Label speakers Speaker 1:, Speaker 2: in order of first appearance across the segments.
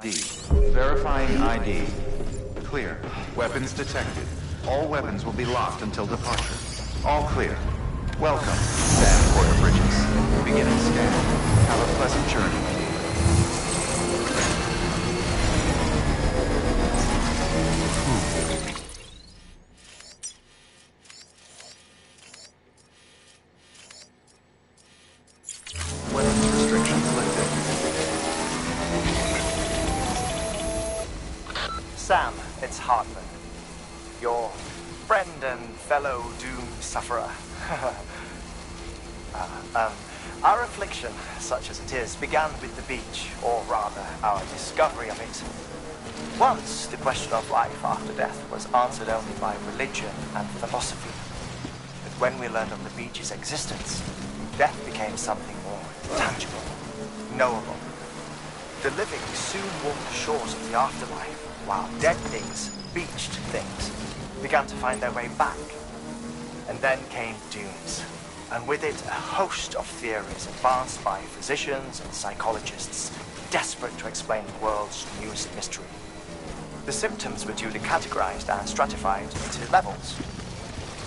Speaker 1: D. Verifying ID. Clear. Weapons detected. All weapons will be locked until departure. All clear. Welcome, Sam Porter Bridges. Beginning scan. Have a pleasant journey. Weapons restrictions lifted.
Speaker 2: Sam, it's Hartman. Your friend and fellow doom sufferer. Our affliction, such as it is, began with the beach, or rather, our discovery of it. Once, the question of life after death was answered only by religion and philosophy. But when we learned of the beach's existence, death became something more tangible, knowable. The living soon walked the shores of the afterlife, while dead things, beached things, began to find their way back. And then came dunes, and with it a host of theories advanced by physicians and psychologists, desperate to explain the world's newest mystery. The symptoms were duly categorized and stratified into levels.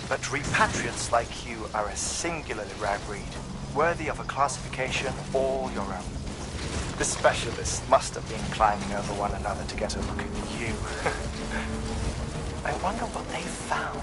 Speaker 2: But repatriates like you are a singularly rare breed, worthy of a classification all your own. The specialists must have been climbing over one another to get a look at you. I wonder what they found.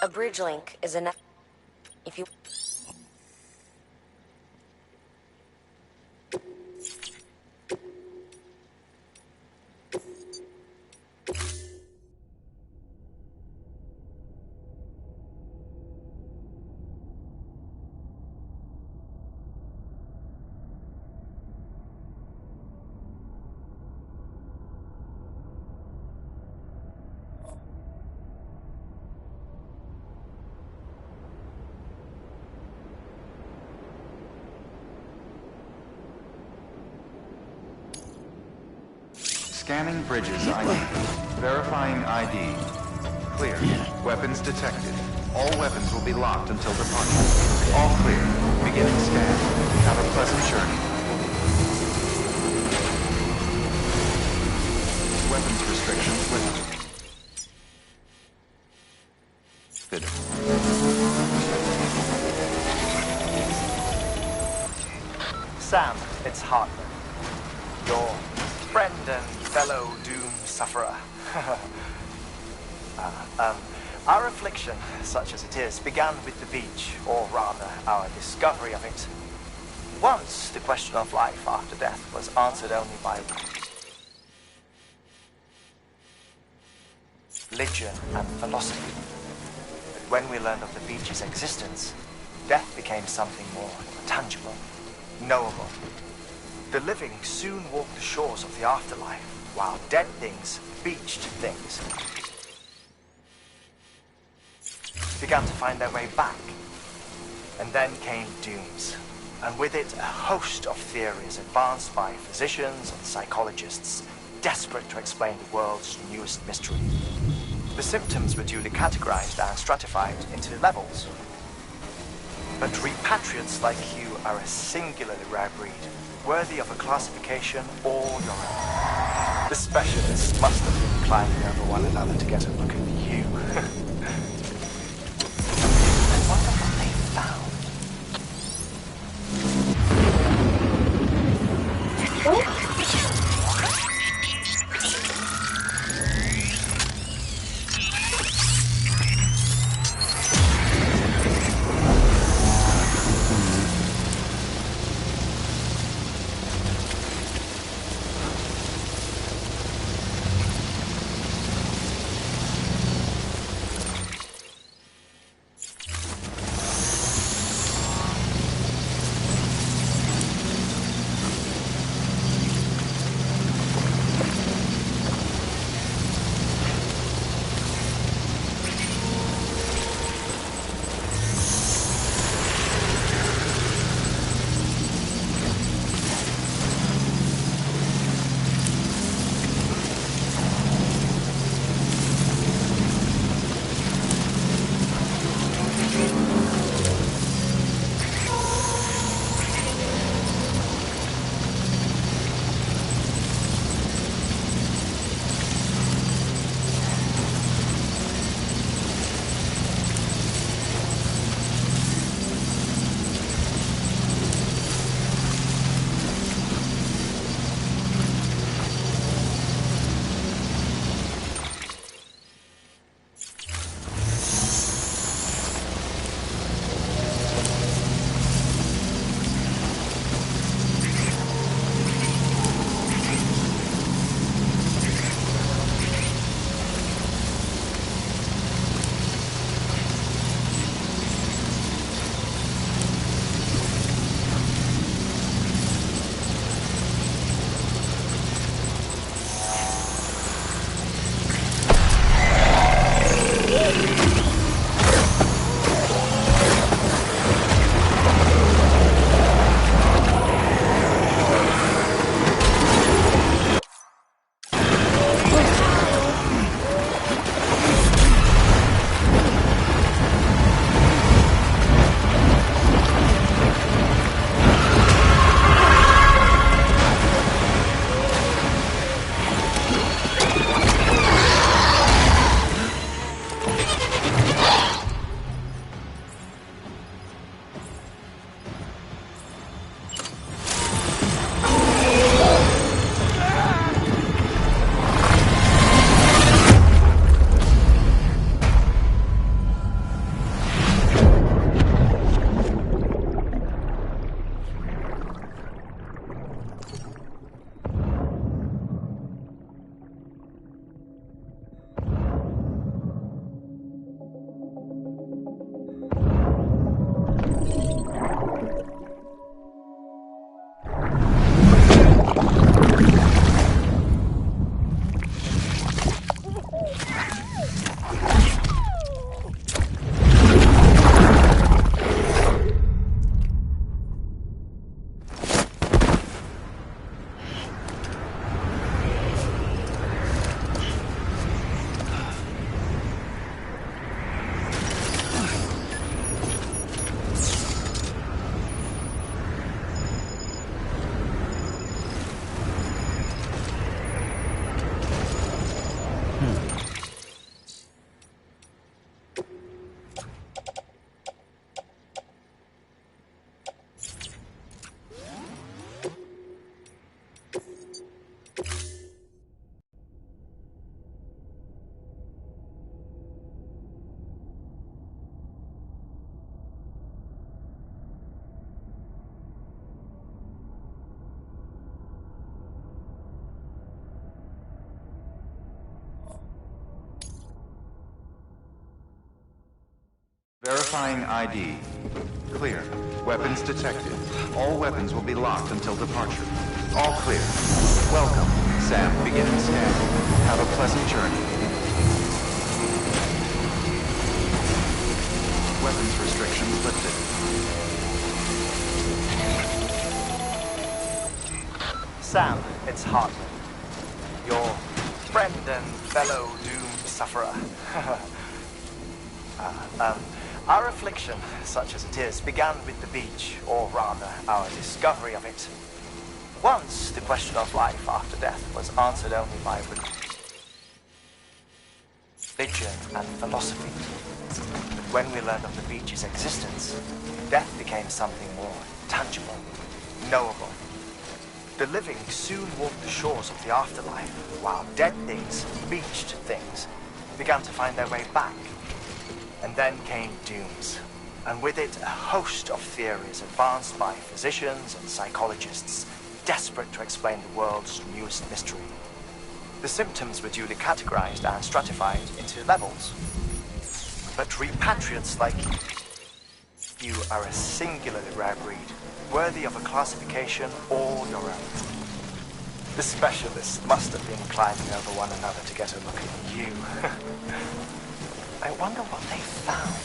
Speaker 3: A bridge link is enough. If you...
Speaker 1: Scanning bridges ID. Verifying ID. Clear. Weapons detected. All weapons will be locked until departure. All clear. Beginning scan. Have a pleasant journey. Weapons restrictions lifted.
Speaker 2: Sam, it's Hartman. Your friend and fellow doom sufferer. Our affliction, such as it is, began with the beach, or rather, our discovery of it. Once, the question of life after death was answered only by religion and philosophy. But when we learned of the beach's existence, death became something more tangible, knowable. The living soon walked the shores of the afterlife, while dead things, beached things, began to find their way back. And then came dooms, and with it a host of theories advanced by physicians and psychologists, desperate to explain the world's newest mystery. The symptoms were duly categorized and stratified into levels. But repatriates like you are a singularly rare breed, worthy of a classification all your own. The specialists must have been climbing over one another to get a look at you. I wonder what they found.
Speaker 1: Verifying ID. Clear. Weapons detected. All weapons will be locked until departure. All clear. Welcome. Sam, beginning scan. Have a pleasant journey. Weapons restrictions lifted.
Speaker 2: Sam, it's Hartman. Your friend and fellow doomed sufferer. Our affliction, such as it is, began with the beach, or rather, our discovery of it. Once, the question of life after death was answered only by religion and philosophy. But when we learned of the beach's existence, death became something more tangible, knowable. The living soon walked the shores of the afterlife, while dead things, beached things, began to find their way back. And then came dooms, and with it a host of theories advanced by physicians and psychologists, desperate to explain the world's newest mystery. The symptoms were duly categorized and stratified into levels. But repatriates like you are a singularly rare breed, worthy of a classification all your own. The specialists must have been climbing over one another to get a look at you. I wonder what they found.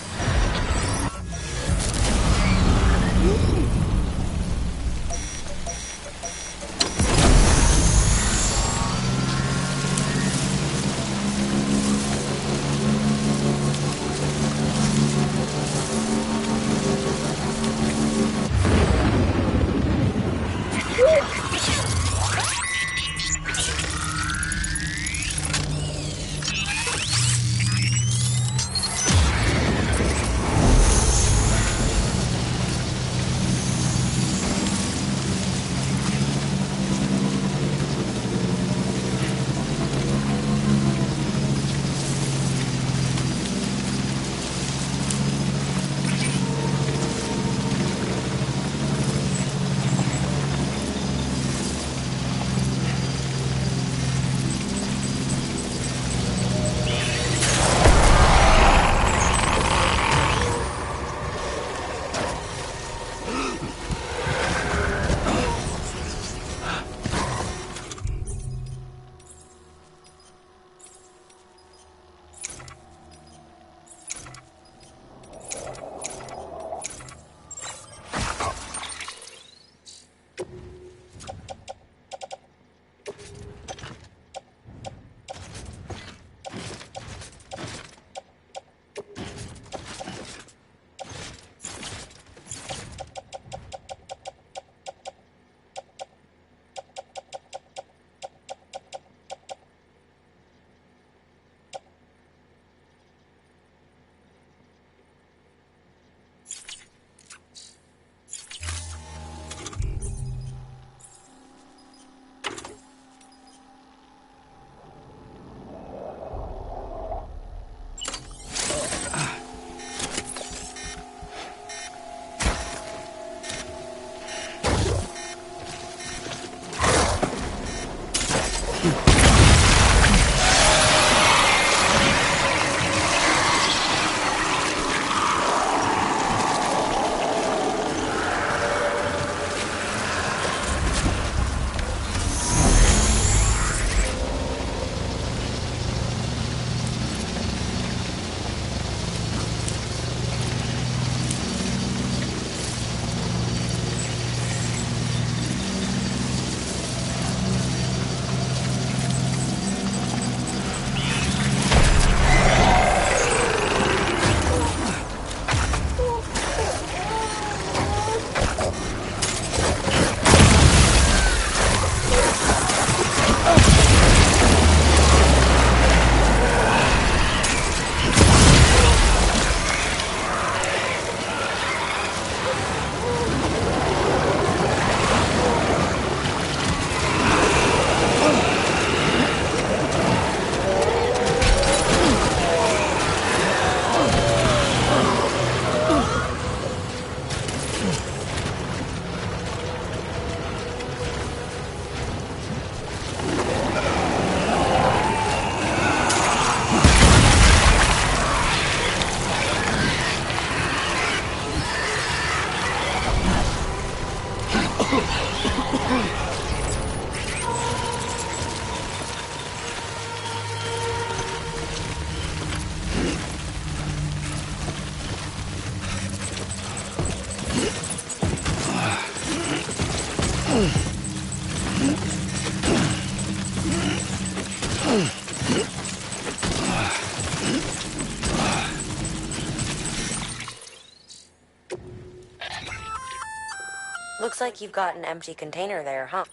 Speaker 3: Looks like you've got an empty container there, huh?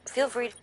Speaker 3: Feel free to...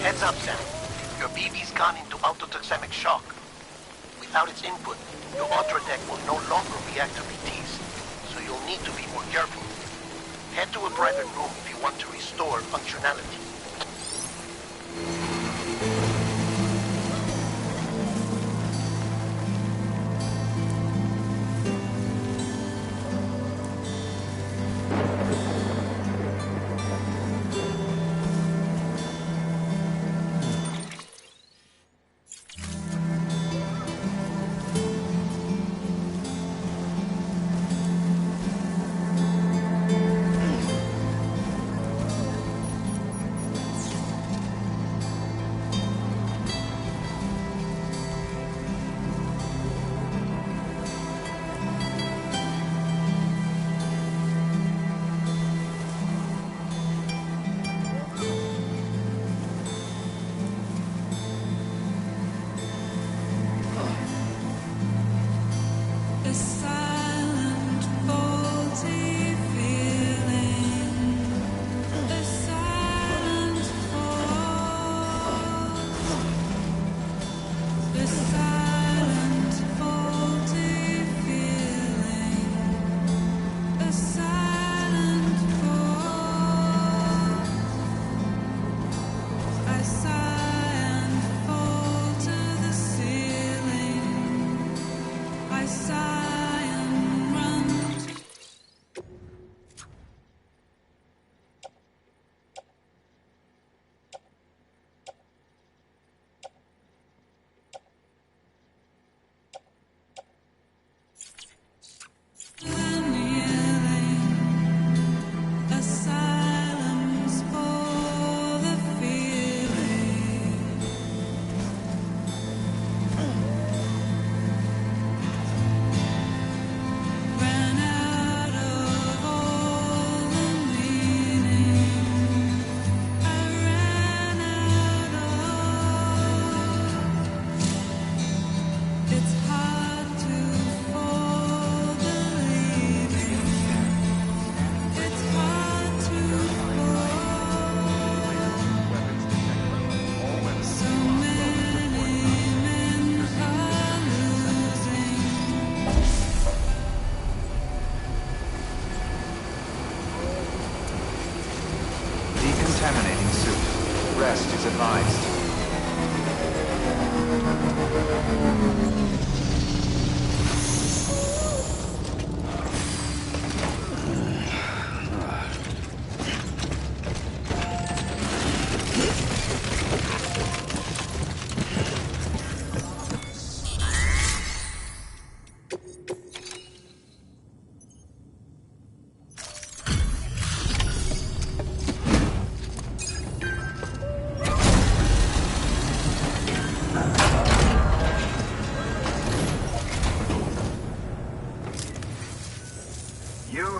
Speaker 4: Heads up, Sam. Your BB's gone into autotoxemic shock. Without its input, your ultra deck will no longer react to PTs, so you'll need to be more careful. Head to a private room if you want to restore functionality.
Speaker 1: Decontaminating suit. Rest is advised.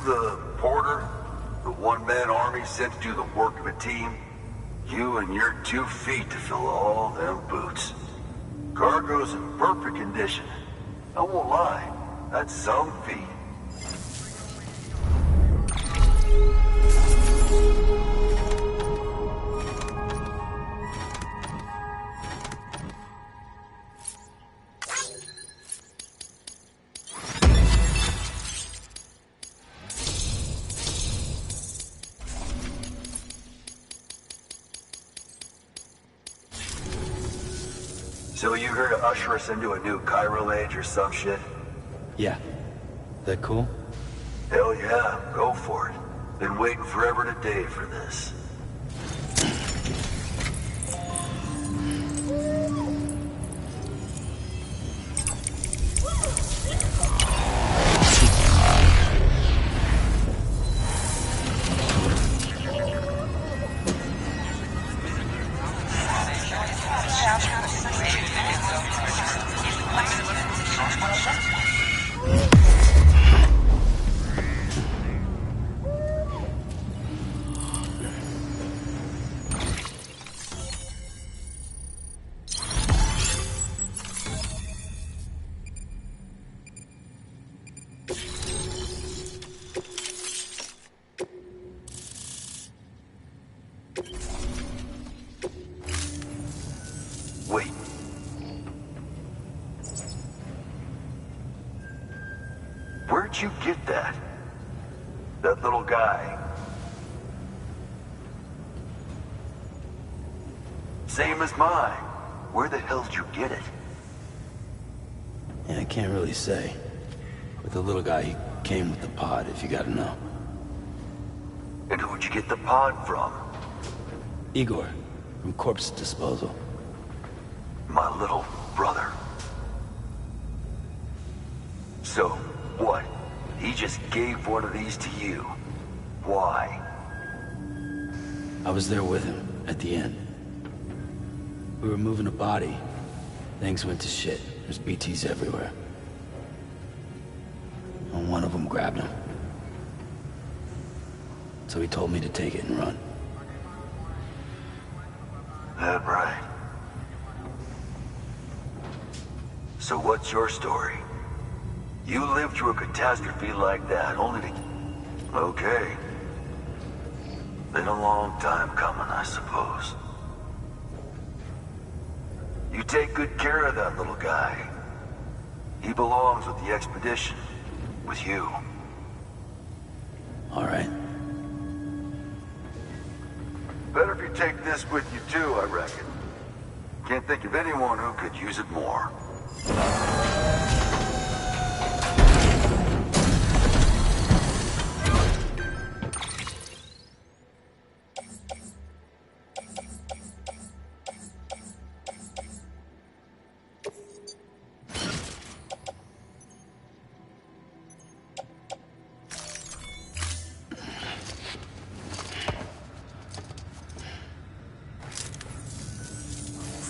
Speaker 5: The porter, the one-man army sent to do the work of a team, you and your 2 feet to fill all them boots. Cargo's in perfect condition. I won't lie, that's some feat. So you here to usher us into a new chiral age or some shit?
Speaker 6: Yeah. That cool?
Speaker 5: Hell yeah, go for it. Been waiting forever today for this. Wait. Where'd you get that? That little guy? Same as mine. Where the hell did you get it?
Speaker 6: Yeah, I can't really say. With the little guy, he came with the pod, if you gotta know.
Speaker 5: And who'd you get the pod from?
Speaker 6: Igor, from Corpse Disposal.
Speaker 5: My little brother. So, what? He just gave one of these to you. Why?
Speaker 6: I was there with him, at the end. We were moving a body. Things went to shit. There's BTs everywhere. And one of them grabbed him. So he told me to take it and run.
Speaker 5: That right. So what's your story? You lived through a catastrophe like that, only to... Okay. Been a long time coming, I suppose. You take good care of that little guy. He belongs with the expedition. With you.
Speaker 6: All right.
Speaker 5: Better if you take this with you too, I reckon. Can't think of anyone who could use it more.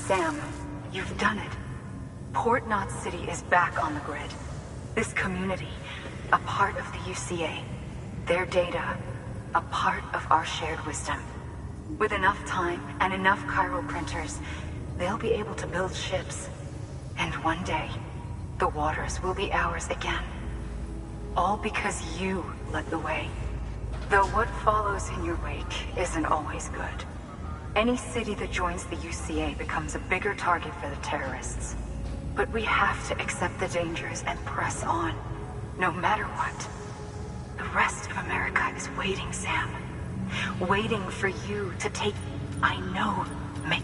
Speaker 7: Sam, you've done it. Port Knot City is back on the grid. This community, a part of the UCA. Their data, a part of our shared wisdom. With enough time and enough chiral printers, they'll be able to build ships. And one day, the waters will be ours again. All because you led the way. Though what follows in your wake isn't always good. Any city that joins the UCA becomes a bigger target for the terrorists. But we have to accept the dangers and press on, no matter what. The rest of America is waiting, Sam. Waiting for you to take... I know, me.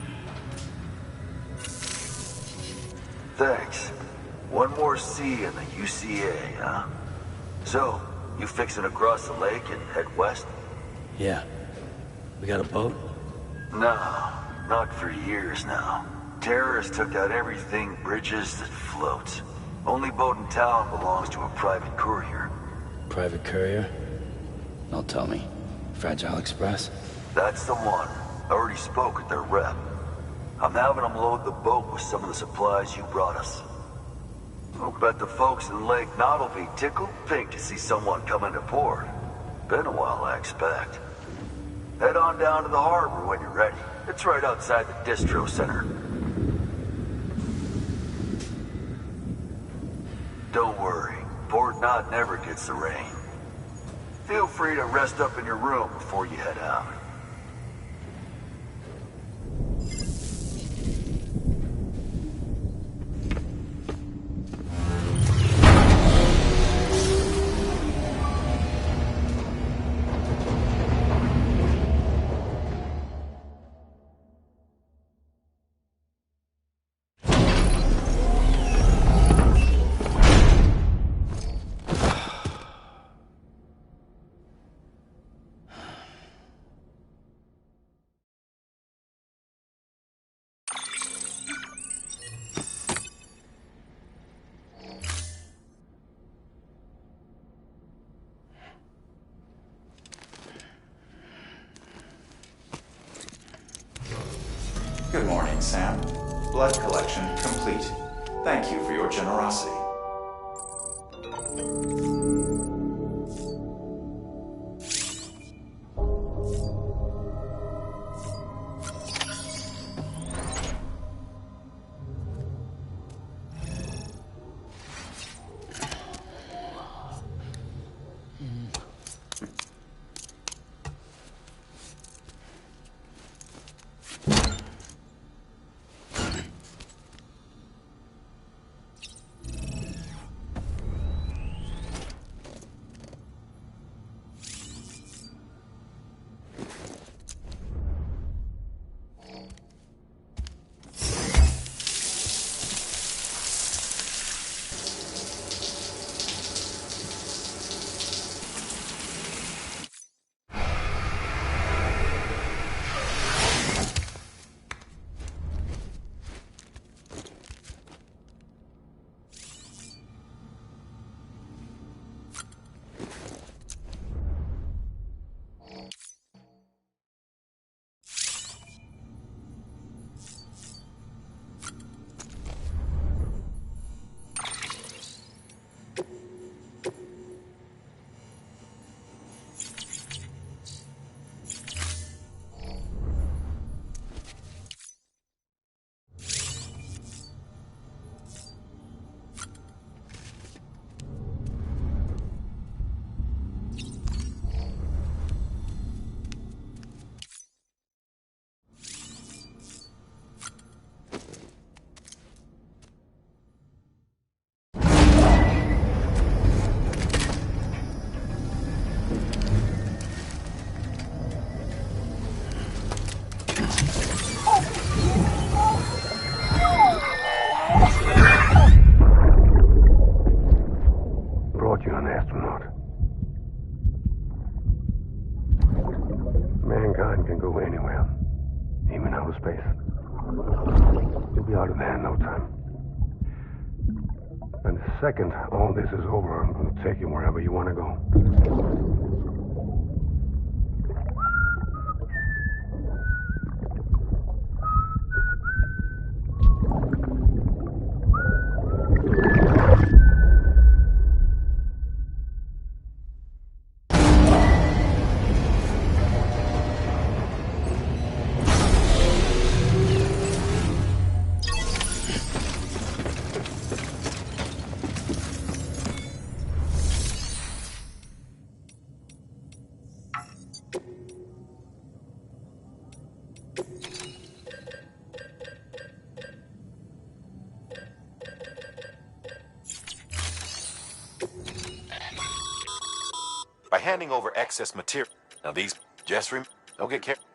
Speaker 5: Thanks. One more C in the UCA, huh? So, you fixing to cross the lake and head west?
Speaker 6: Yeah. We got a boat?
Speaker 5: No, not for years now. Terrorists took out everything bridges that floats. Only boat in town belongs to a private courier.
Speaker 6: Private courier? Don't tell me. Fragile Express?
Speaker 5: That's the one. I already spoke with their rep. I'm having them load the boat with some of the supplies you brought us. I'll bet the folks in Lake Knot will be tickled pink to see someone come into port. Been a while, I expect. Head on down to the harbor when you're ready. It's right outside the distro center. Don't worry, Port Knot never gets the rain. Feel free to rest up in your room before you head out.
Speaker 1: Good morning, Sam. Blood collection complete. Thank you for your generosity.
Speaker 8: Brought you an astronaut. Mankind can go anywhere, even outer space. You'll be out of there in no time. And the second all this is over, I'm going to take you wherever you want to go.
Speaker 9: By handing over excess material. Now these just don't get careful.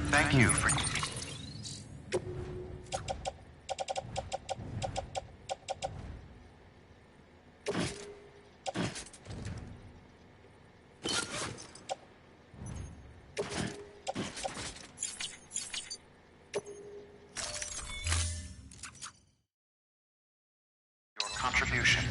Speaker 1: Thank you for... contribution.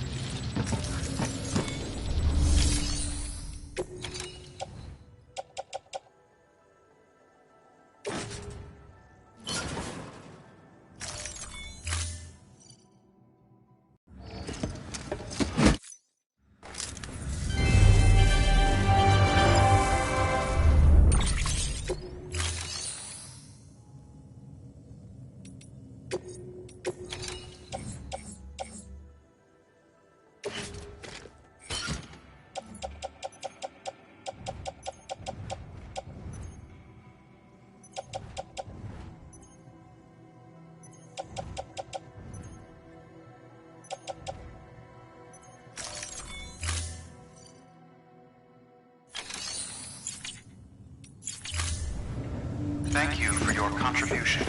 Speaker 1: Thank you for your contribution.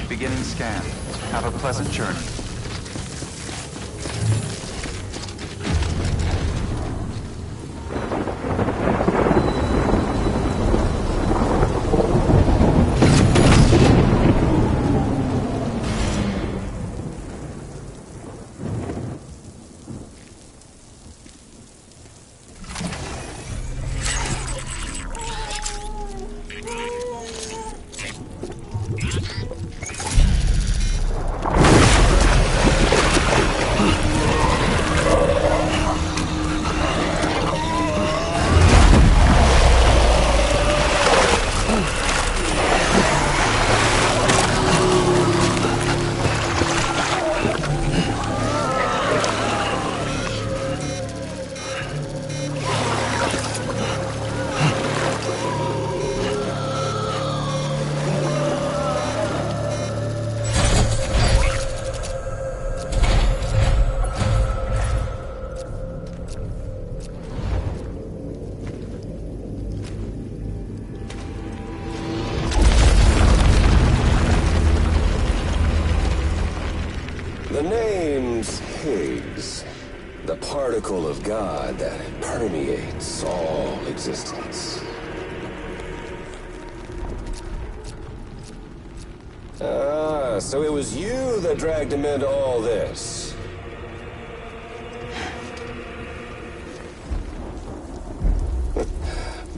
Speaker 1: Beginning scan. Have a pleasant journey.
Speaker 10: The name's Higgs, the particle of God that permeates all existence. Ah, so it was you that dragged him into all this.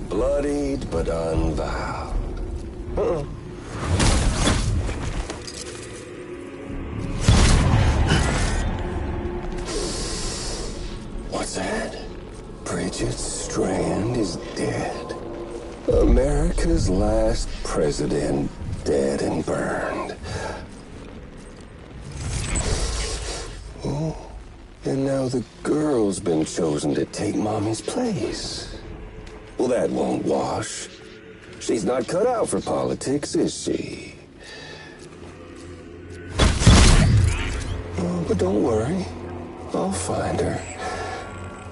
Speaker 10: Bloodied but unvowed. Uh-oh. What's that? Bridget Strand is dead. America's last president dead and burned. Oh, and now the girl's been chosen to take Mommy's place. Well, that won't wash. She's not cut out for politics, is she? Oh, but don't worry. I'll find her.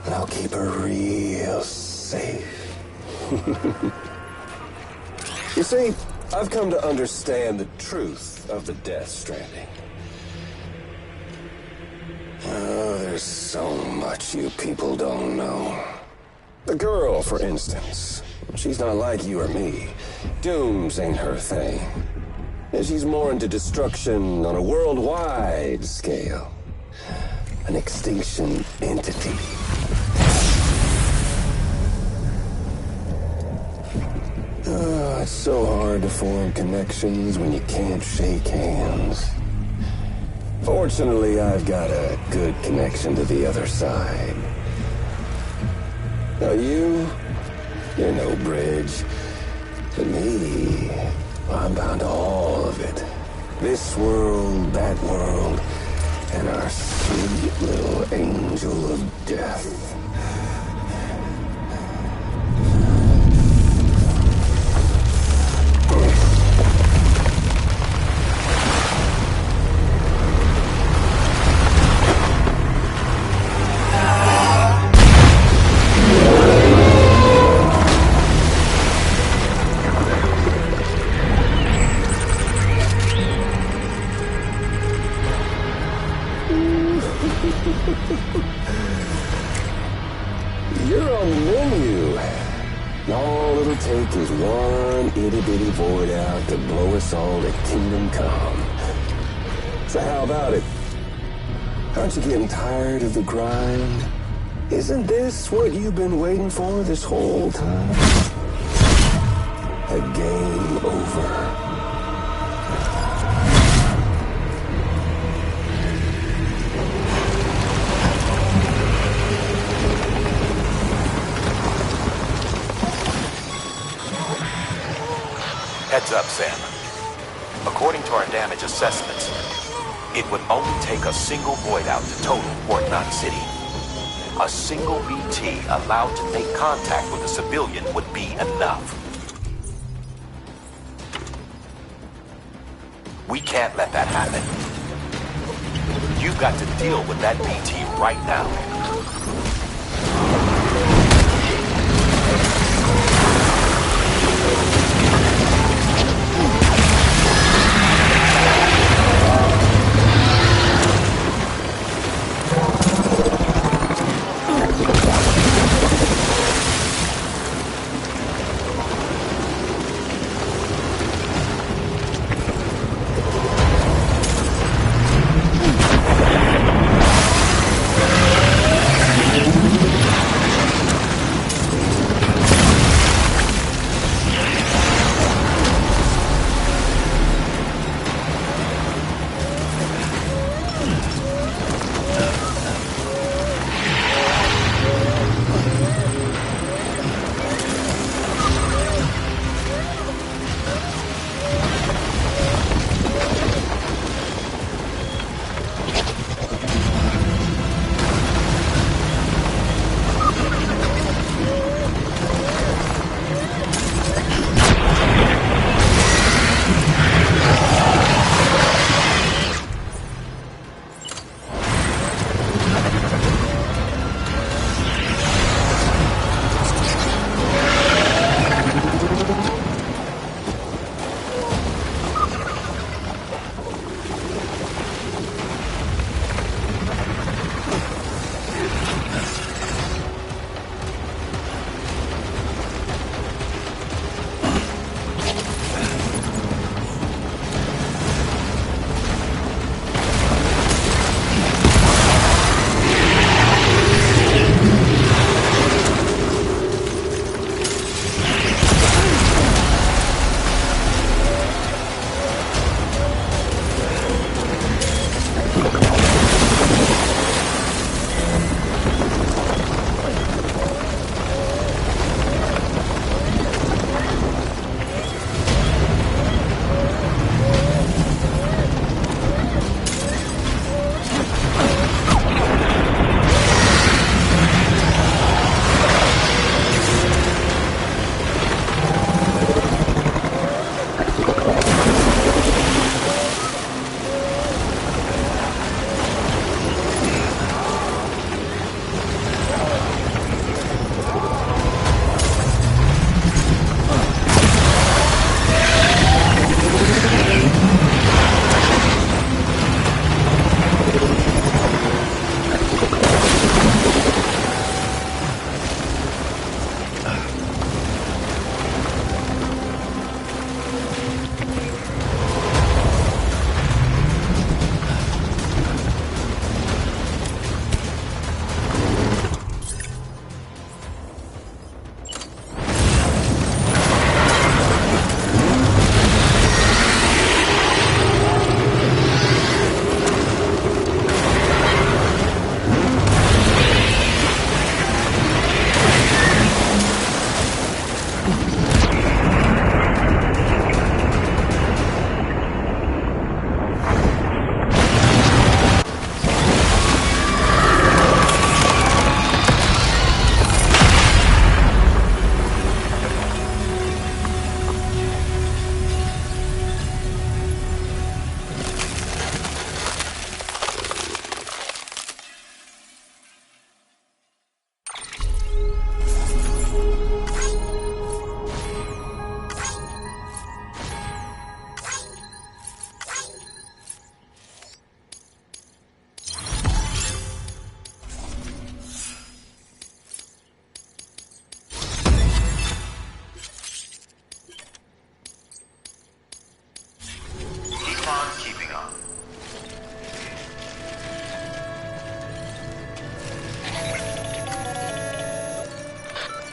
Speaker 10: And I'll keep her real safe. You see, I've come to understand the truth of the Death Stranding. Oh, there's so much you people don't know. The girl, for instance, she's not like you or me. Dooms ain't her thing. And she's more into destruction on a worldwide scale. An extinction entity. Oh, it's so hard to form connections when you can't shake hands. Fortunately, I've got a good connection to the other side. Now you're no bridge. To me, I'm bound to all of it. This world, that world, and our sweet little angel of death. You're on the menu. All it'll take is one itty-bitty void out to blow us all to kingdom come. So how about it? Aren't you getting tired of the grind? Isn't this what you've been waiting for this whole time? A game over.
Speaker 9: Heads up, Sam. According to our damage assessments, it would only take a single void out to total Port Knot City. A single BT allowed to make contact with a civilian would be enough. We can't let that happen. You've got to deal with that BT right now.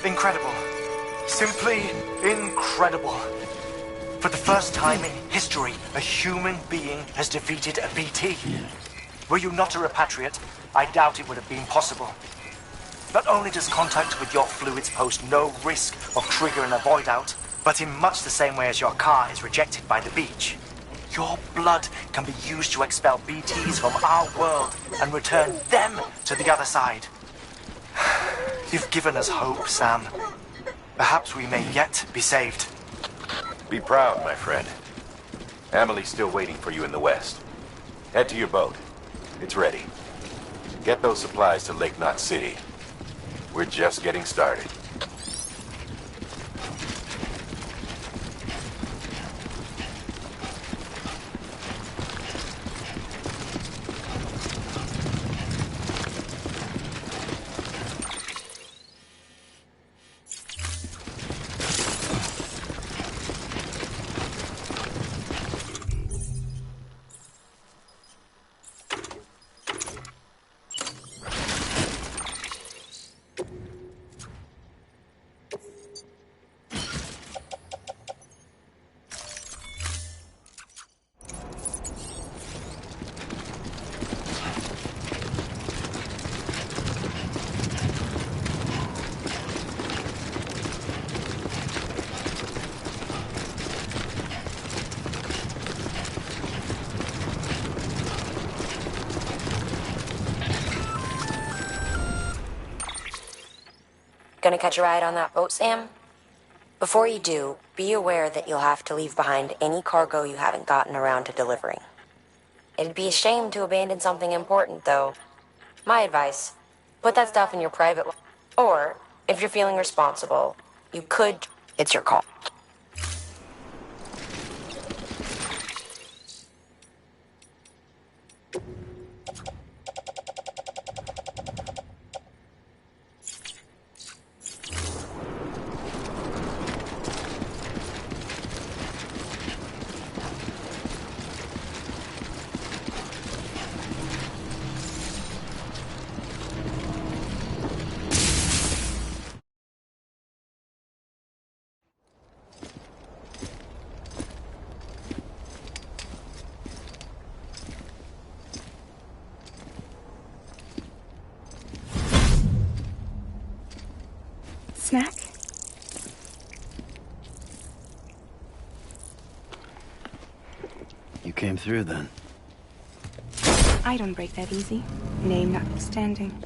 Speaker 2: Incredible. Simply incredible. For the first time in history, a human being has defeated a BT. Were you not a repatriate, I doubt it would have been possible. Not only does contact with your fluids pose no risk of triggering a void out, but in much the same way as your car is rejected by the beach, your blood can be used to expel BTs from our world and return them to the other side. You've given us hope, Sam. Perhaps we may yet be saved.
Speaker 9: Be proud, my friend. Amelie's still waiting for you in the west. Head to your boat. It's ready. Get those supplies to Lake Knot City. We're just getting started.
Speaker 3: Gonna catch a ride on that boat, Sam? Before you do, be aware that you'll have to leave behind any cargo you haven't gotten around to delivering. It'd be a shame to abandon something important, though. My advice, put that stuff in your private... Or, if you're feeling responsible, you could... It's your call.
Speaker 11: Snack?
Speaker 6: You came through then.
Speaker 11: I don't break that easy. Name notwithstanding.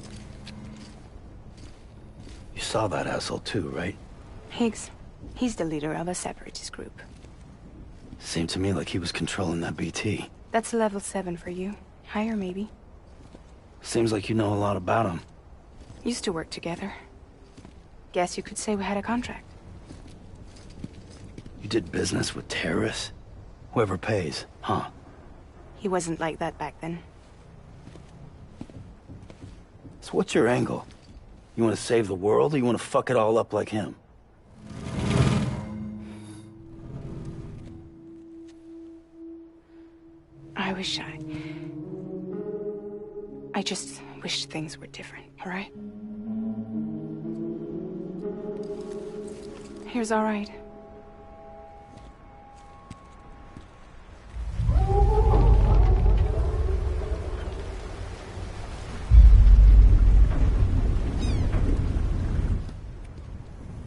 Speaker 6: You saw that asshole too, right?
Speaker 11: Higgs. He's the leader of a separatist group.
Speaker 6: Seemed to me like he was controlling that BT.
Speaker 11: That's level 7 for you. Higher, maybe.
Speaker 6: Seems like you know a lot about him.
Speaker 11: Used to work together. Guess you could say we had a contract.
Speaker 6: You did business with terrorists? Whoever pays, huh?
Speaker 11: He wasn't like that back then.
Speaker 6: So what's your angle? You want to save the world, or you want to fuck it all up like him?
Speaker 11: I just wish things were different, all right? Here's all right.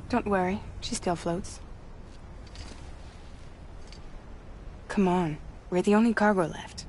Speaker 11: Don't worry, she still floats. Come on, we're the only cargo left.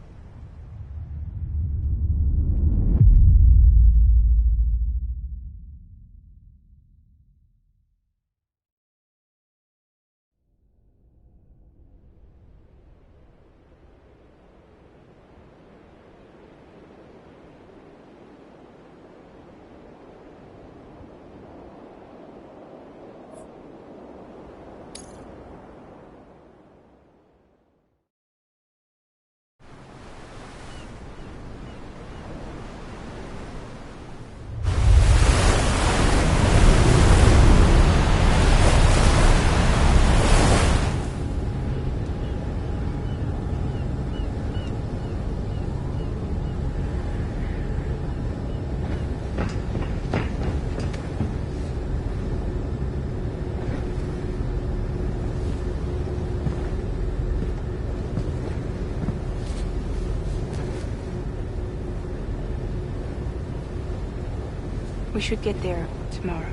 Speaker 11: We should get there tomorrow.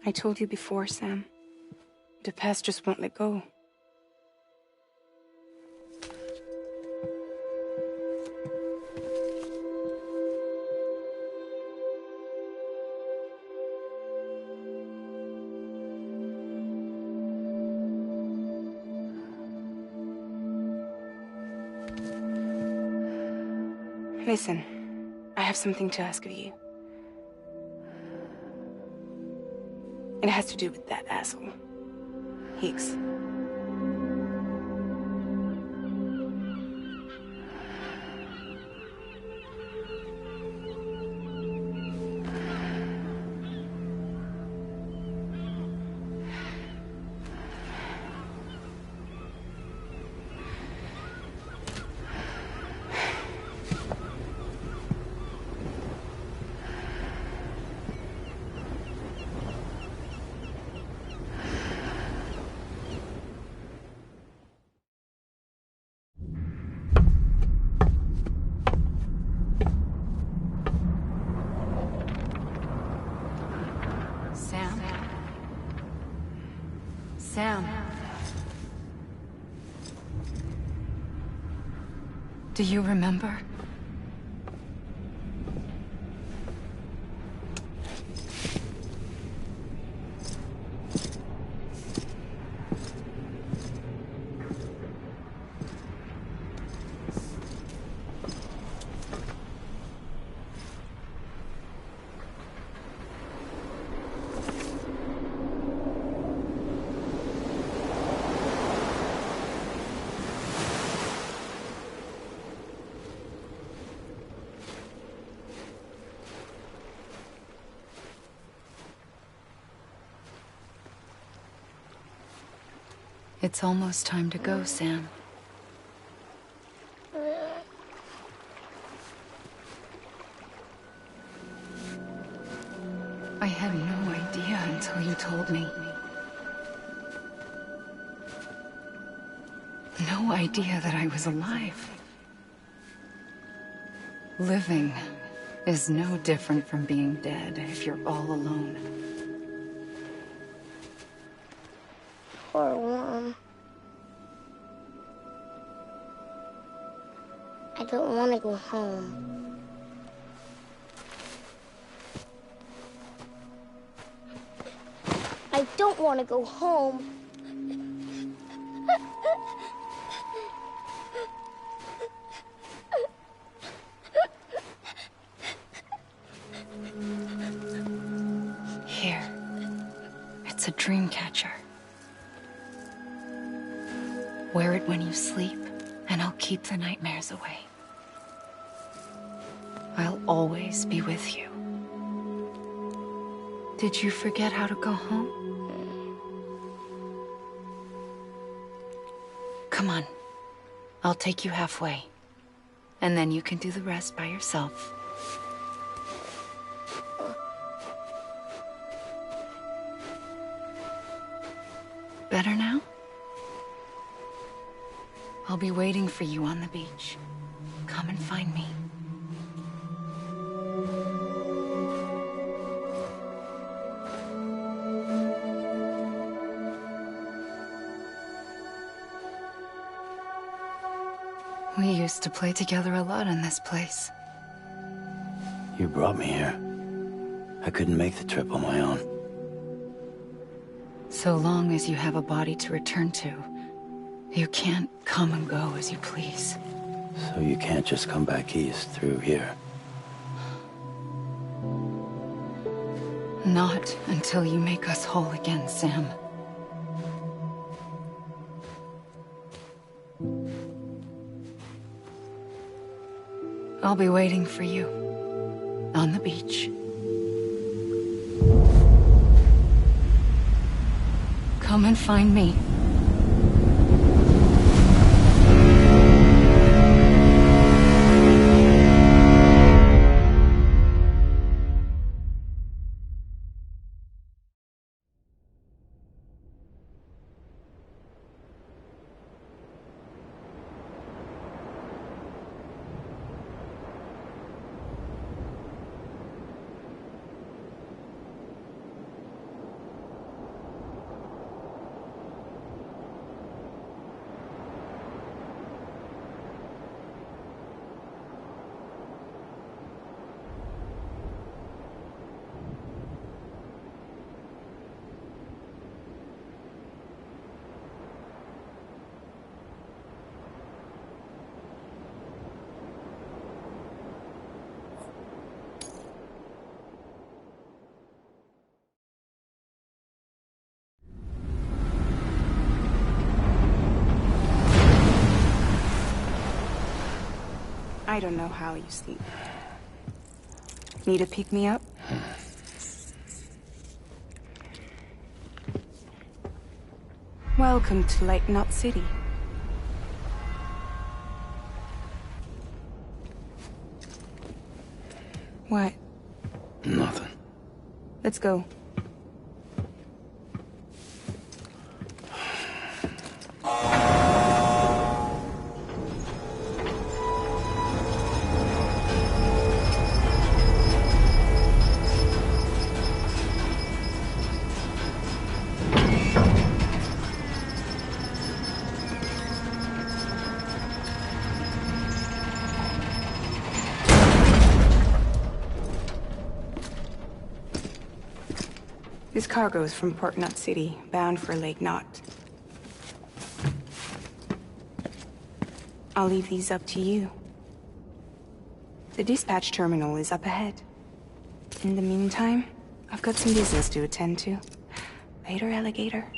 Speaker 11: I told you before, Sam. The past just won't let go. Listen, I have something to ask of you. It has to do with that asshole, Higgs. Sam. Do you remember? It's almost time to go, Sam. I had no idea until you told me. No idea that I was alive. Living is no different from being dead if you're all alone.
Speaker 12: Poor Mom. I don't want to go home. I don't want to go home.
Speaker 7: Here. It's a dream catcher. Wear it when you sleep, and I'll keep the nightmares away. I'll always be with you. Did you forget how to go home? Come on. I'll take you halfway. And then you can do the rest by yourself. Better now? I'll be waiting for you on the beach. Come and find me. We used to play together a lot in this place.
Speaker 6: You brought me here. I couldn't make the trip on my own.
Speaker 7: So long as you have a body to return to, you can't come and go as you please.
Speaker 6: So you can't just come back east through here?
Speaker 7: Not until you make us whole again, Sam. I'll be waiting for you on the beach. Come and find me.
Speaker 11: I don't know how you sleep. Need to pick me up? Welcome to Lake Knot City. What?
Speaker 6: Nothing.
Speaker 11: Let's go. This cargo is from Port Knot City, bound for Lake Knot. I'll leave these up to you. The dispatch terminal is up ahead. In the meantime, I've got some business to attend to. Later, alligator.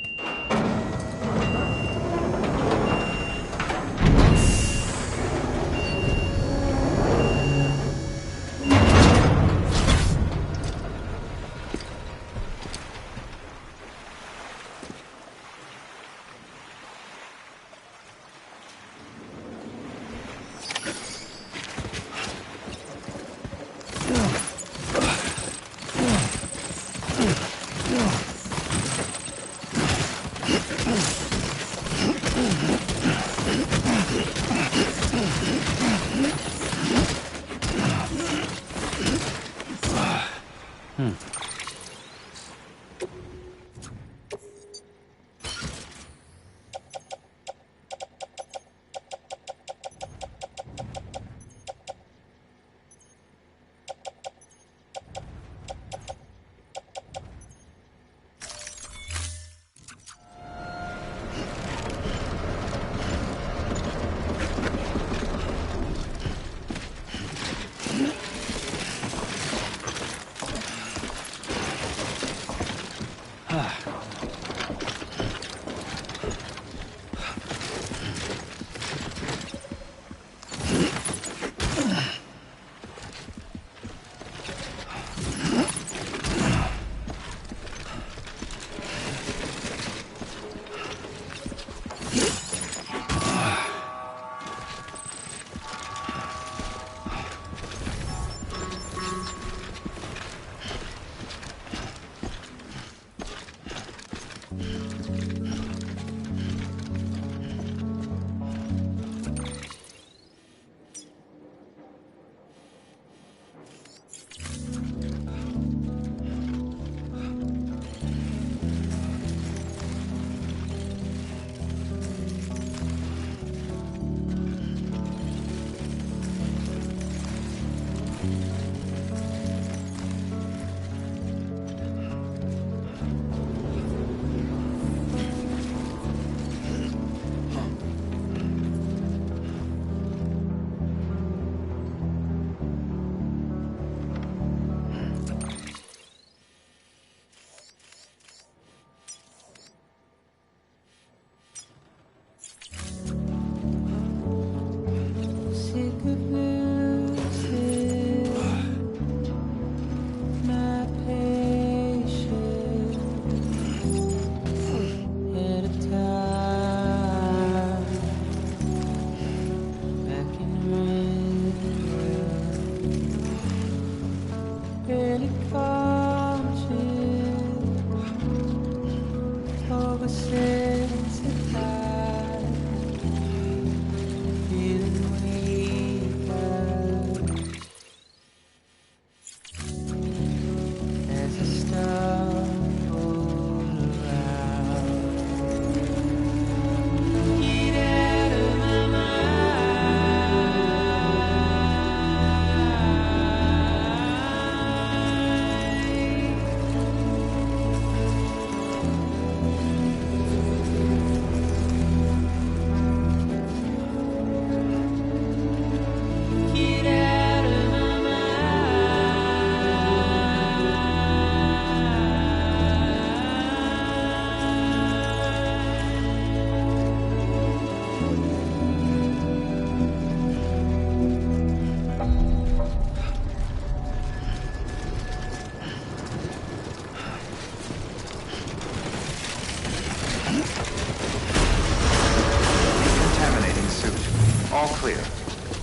Speaker 1: Decontaminating suit. All clear.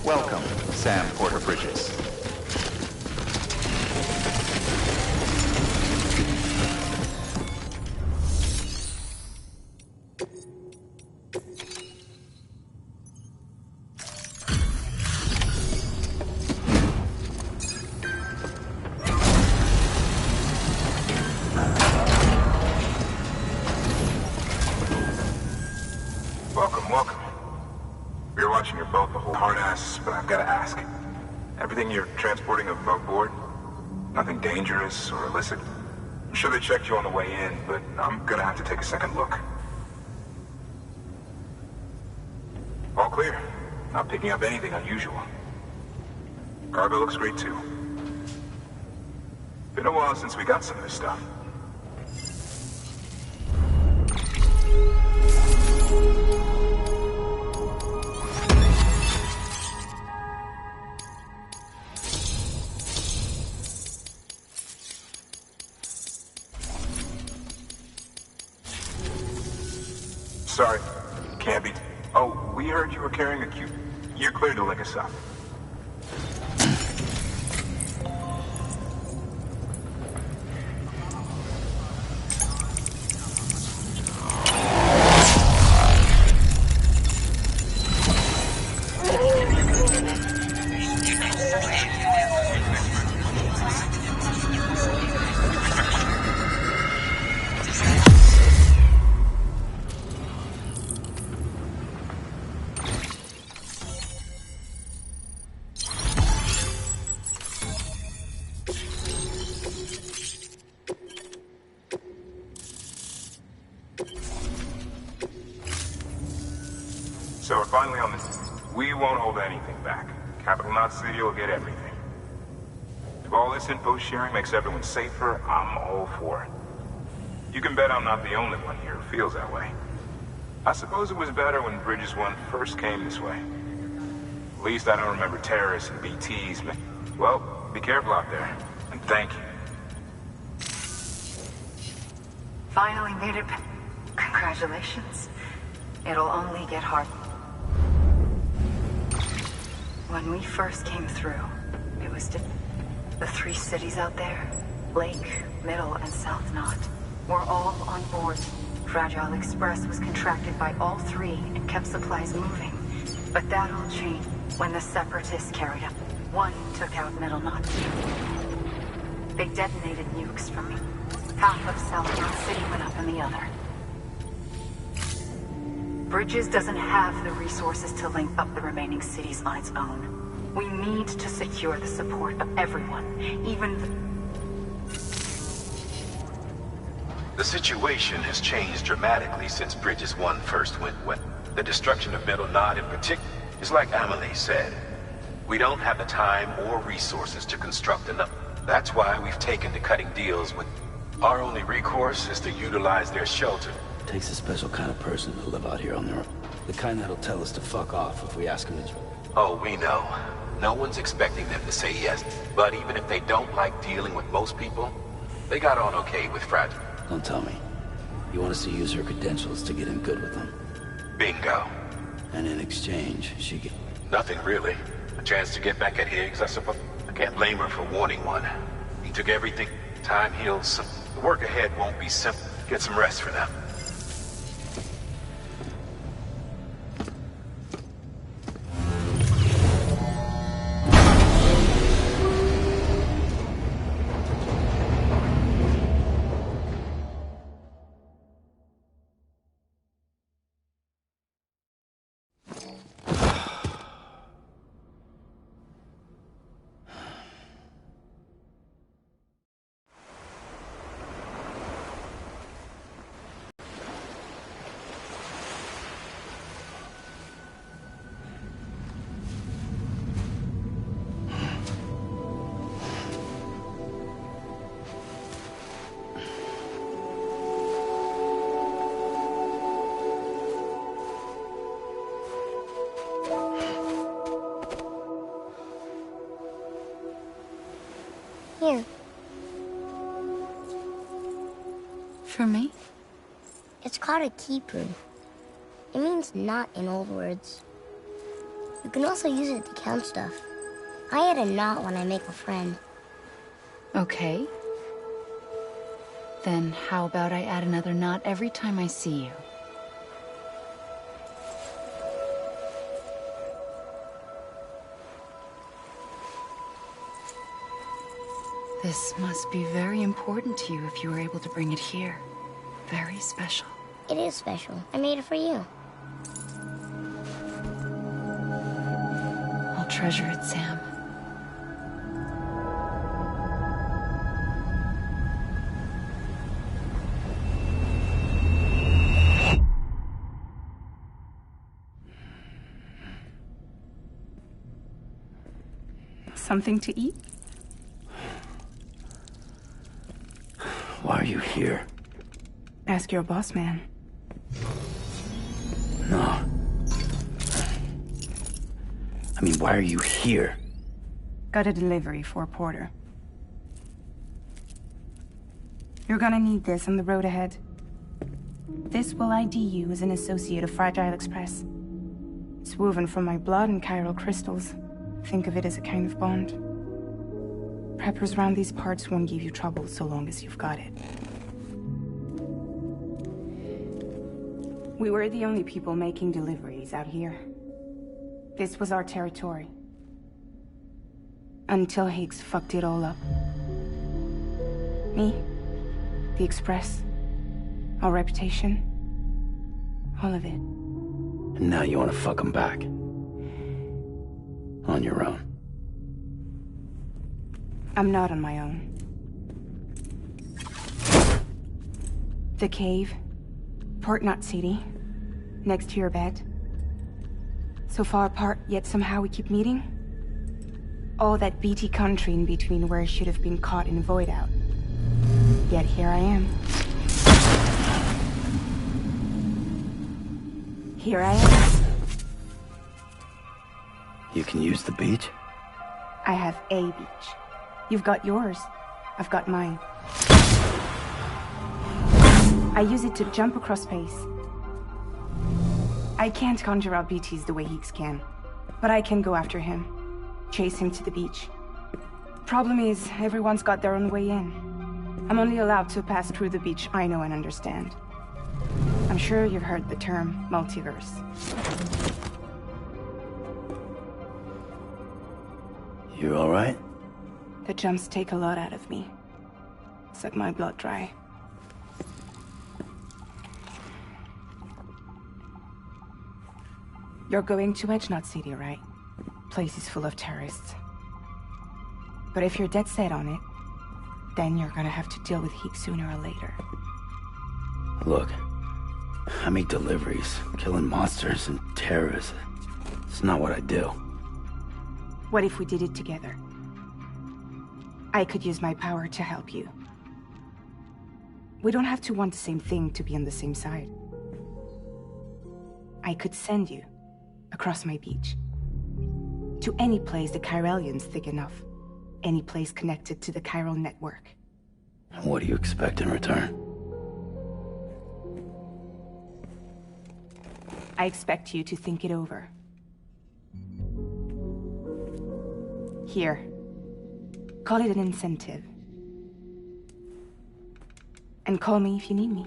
Speaker 1: Welcome, Sam Porter Bridges.
Speaker 13: Welcome. We were watching your boat the whole hard ass, but I've got to ask. Everything you're transporting above board? Nothing dangerous or illicit? I'm sure they checked you on the way in, but I'm gonna have to take a second look. All clear. Not picking up anything unusual. Cargo looks great too. Been a while since we got some of this stuff. Sorry, can't be. Oh, we heard you were carrying a cube. You're clear to lick us up. So we're finally on this. We won't hold anything back. Capital Knot City will get everything. If all this info sharing makes everyone safer, I'm all for it. You can bet I'm not the only one here who feels that way. I suppose it was better when Bridges 1 first came this way. At least I don't remember terrorists and BTs, but... Well, be careful out there. And thank you.
Speaker 7: Finally made it. Congratulations. It'll only get harder. When we first came through, it was the 3 cities out there, Lake, Middle, and South Knot, were all on board. Fragile Express was contracted by all 3 and kept supplies moving. But that all changed when the Separatists carried up. One took out Middle Knot. They detonated nukes from me. Half of South Knot City went up in the other. Bridges doesn't have the resources to link up the remaining cities on its own. We need to secure the support of everyone, even
Speaker 9: The situation has changed dramatically since Bridges 1 first went west. The destruction of Middle Knot in particular is like Amelie said. We don't have the time or resources to construct enough. That's why we've taken to cutting deals with... Our only recourse is to utilize their shelter.
Speaker 6: Takes a special kind of person to live out here on their own. The kind that'll tell us to fuck off if we ask them to...
Speaker 9: Oh, we know. No one's expecting them to say yes. But even if they don't like dealing with most people, they got on okay with Fragile.
Speaker 6: Don't tell me. You want us to use her credentials to get in good with them?
Speaker 9: Bingo.
Speaker 6: And in exchange, she get...
Speaker 9: Nothing really. A chance to get back at Higgs, I suppose. I can't blame her for wanting one. He
Speaker 13: He took everything. Time heals. So the work ahead won't be simple. Get some rest for now.
Speaker 12: Here.
Speaker 7: For me?
Speaker 12: It's called a keeper. It means knot in old words. You can also use it to count stuff. I add a knot when I make a friend.
Speaker 7: Okay. Then how about I add another knot every time I see you? This must be very important to you if you were able to bring it here. Very special.
Speaker 12: It is special. I made it for you.
Speaker 7: I'll treasure it, Sam.
Speaker 11: Something to eat?
Speaker 6: Why are you here?
Speaker 11: Ask your boss man.
Speaker 6: No. I mean, why are you here?
Speaker 11: Got a delivery for Porter. You're gonna need this on the road ahead. This will ID you as an associate of Fragile Express. It's woven from my blood and chiral crystals. Think of it as a kind of bond. Preppers around these parts won't give you trouble so long as you've got it. We were the only people making deliveries out here. This was our territory. Until Higgs fucked it all up. Me, the Express, our reputation, all of it.
Speaker 6: And now you want to fuck them back. On your own.
Speaker 11: I'm not on my own. The cave, Port Knot City, next to your bed. So far apart, yet somehow we keep meeting. All that BT country in between where I should have been caught in void out. Yet here I am. Here I am.
Speaker 6: You can use the beach?
Speaker 11: I have a beach. You've got yours. I've got mine. I use it to jump across space. I can't conjure out BTs the way Higgs can, but I can go after him, chase him to the beach. Problem is, everyone's got their own way in. I'm only allowed to pass through the beach I know and understand. I'm sure you've heard the term multiverse.
Speaker 6: You all right?
Speaker 11: The jumps take a lot out of me. Suck my blood dry. You're going to Edge Knot City, right? Place is full of terrorists. But if you're dead set on it, then you're gonna have to deal with Higgs sooner or later.
Speaker 6: Look, I make deliveries, killing monsters and terrorists. It's not what I do.
Speaker 11: What if we did it together? I could use my power to help you. We don't have to want the same thing to be on the same side. I could send you across my beach. To any place the Chiralian's thick enough. Any place connected to the chiral network.
Speaker 6: What do you expect in return?
Speaker 11: I expect you to think it over. Here. Call it an incentive. And call me if you need me.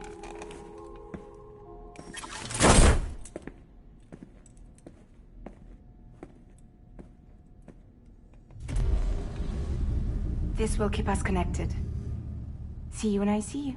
Speaker 11: This will keep us connected. See you when I see you.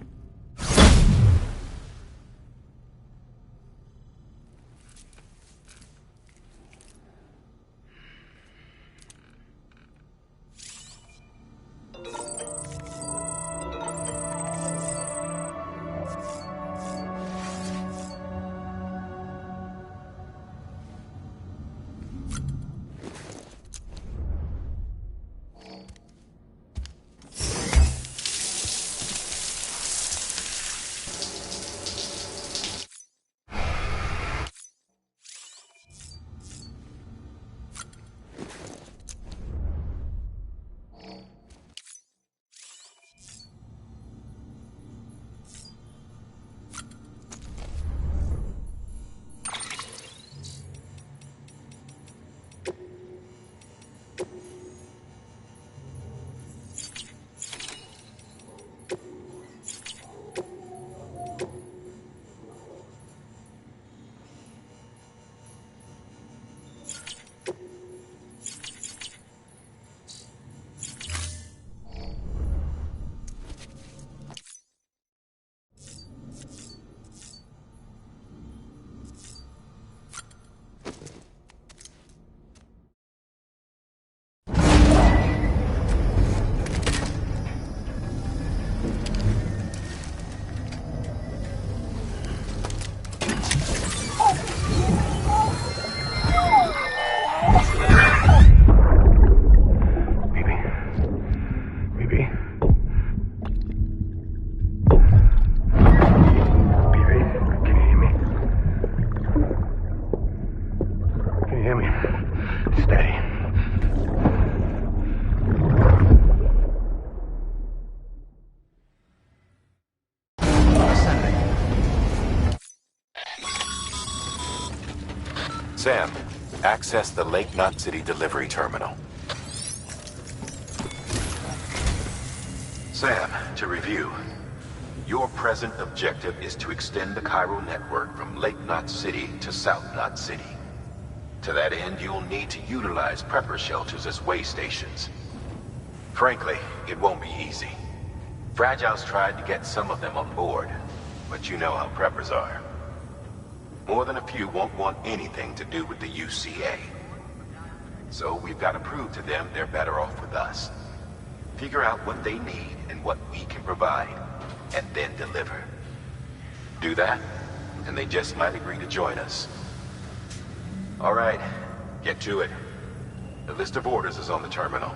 Speaker 9: Sam, access the Lake Knot City delivery terminal. Sam, to review. Your present objective is to extend the Cairo network from Lake Knot City to South Knot City. To that end, you'll need to utilize prepper shelters as way stations. Frankly, it won't be easy. Fragile's tried to get some of them on board, but you know how preppers are. More than a few won't want anything to do with the UCA. So we've got to prove to them they're better off with us. Figure out what they need and what we can provide, and then deliver. Do that, and they just might agree to join us. All right, get to it. The list of orders is on the terminal.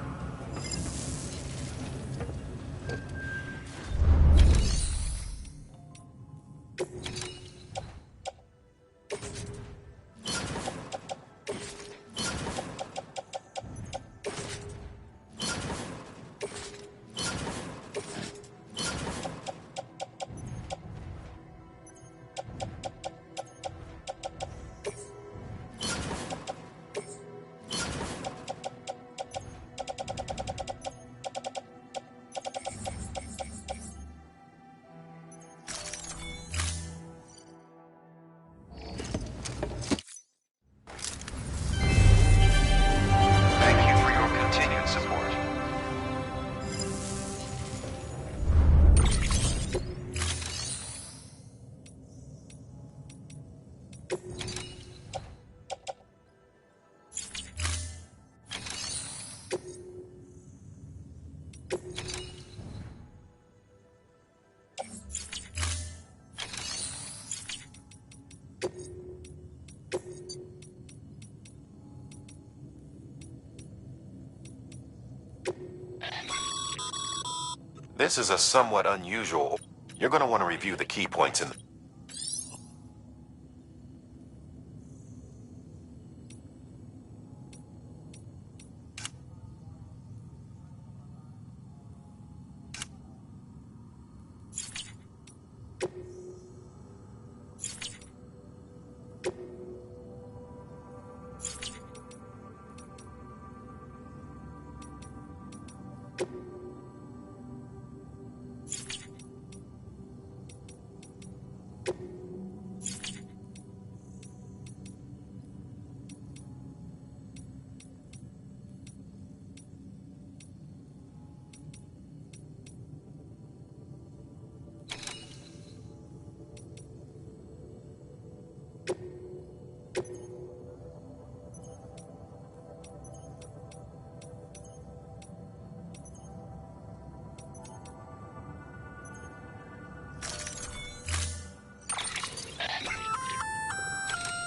Speaker 9: This is a somewhat unusual. You're going to want to review the key points in the...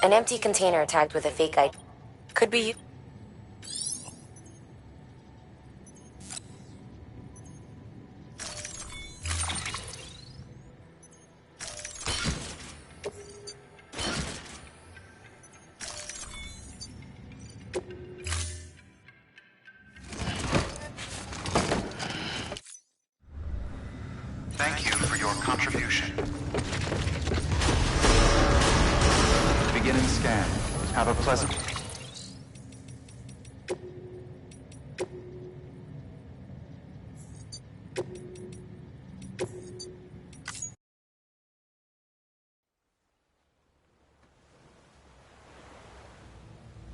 Speaker 3: An empty container tagged with a fake ID. Could be...
Speaker 1: Thank you for your contribution. Beginning scan. Have a pleasant...